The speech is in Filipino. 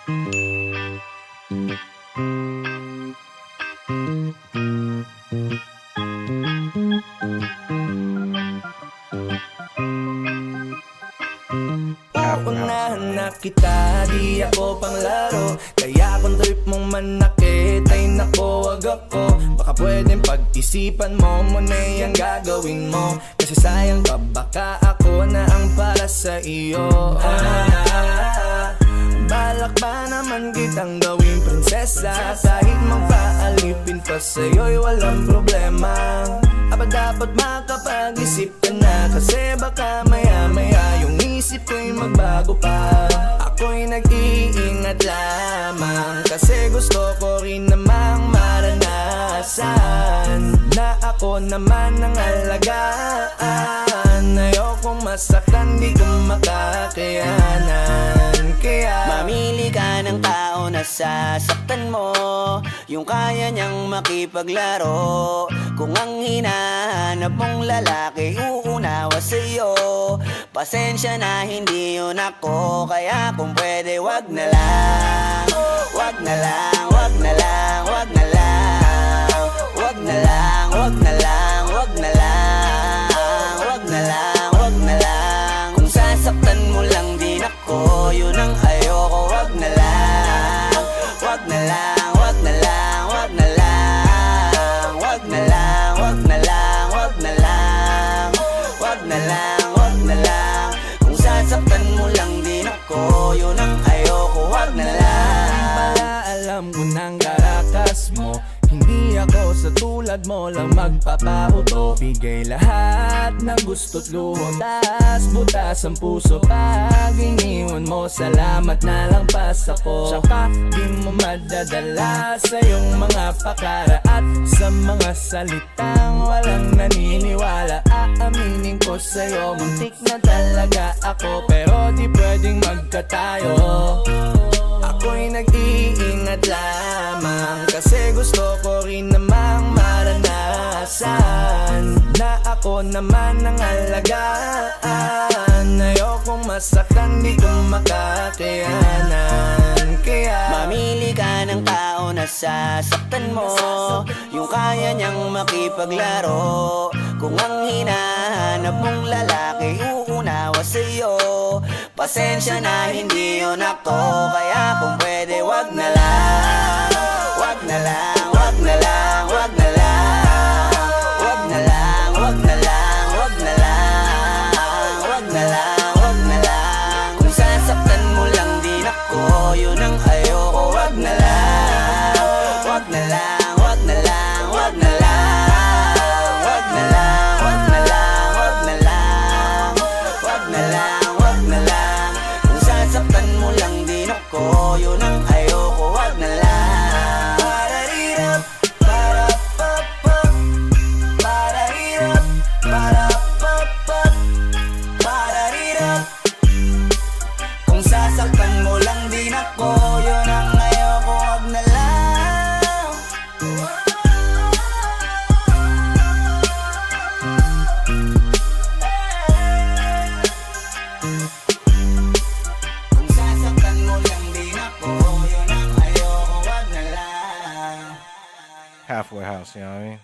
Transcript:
Uunahan na kita, di ako panglaro. Kaya kung trip mong manakit, ay nako wag ako. Baka pwedeng pag-isipan mo muna yung gagawin mo. Kasi sayang ka, baka ako na ang para sa iyo. Balak pa naman kitang gawing prinsesa. Kahit magpaalipin pa sa'yo'y walang problema. Aba dapat makapag-isip ka na. Kasi baka maya-maya yung isip ko'y magbago pa. Ako'y nag-iingat lamang, kasi gusto ko rin namang maranasan na ako naman ang alagaan. Ayokong masaktan, di ko makakayanan. Kaya mamili ka ng tao na sasaktan mo, yung kaya niyang makipaglaro. Kung ang hinahanap mong lalaki uunawa sa'yo, pasensya na hindi yun ako. Kaya kung pwede wag na lang, wag na lang, wag na lang, wag na lang, wag na lang, wag na lang, wag na lang, wag na lang, wag na lang. Kung sasaktan mo lang din ako, yun ang ayoko. Wag na lang, wag na lang, wag na lang, wag na lang, wag na lang, wag na lang, wag na lang, wag na lang, wag na lang. Kung sasaktan mo lang din ako, yun ang ayoko. Wag na lang. para alam ko ng karakas mo. Hindi ako sa tulad mo lang magpapauto. Bigay lahat ng gusto't luho, tas butas ang puso. Pag iniwan mo, salamat na lang pas ako. Tsaka di mo madadala sa iyong mga pakara at sa mga salitang walang naniniwala. Aaminin ko sa'yo, muntik na talaga ako, pero di pwedeng magkatayo. Ako'y nag-iingat lamang, kasi gusto ko rin namang maranasan na ako naman ang alagaan. Ayokong masaktan, di ko makakayanan. Kaya mamili ka ng tao na sasaktan mo, yung kaya niyang makipaglaro. Kung ang hinahanap mong lalaki uunawa sa'yo, pasensya na hindi yun ako. Kaya kung pwede wag na lang, wag na lang, wag na lang, wag na lang, wag na lang, wag na lang, wag na lang, wag na lang, wag na lang. Kung sasaktan mo lang din ako, yun ang ayoko. Wag na lang, wag na lang, wag na lang, wag na lang, wag na lang, wag na lang, wag na lang, wag na lang, wag na lang. Kung sasaktan mo lang din ako, yun ang ayoko. Wag na lang. Pararirap, parapapap, pararirap, parapapap, pararirap. Kung sasaktan mo lang din ako, yun ang ayoko. Wag na lang. Kung sasaktan mo lang din ako, yun ang ayoko. Wag na lang. Halfway House, you know what I mean?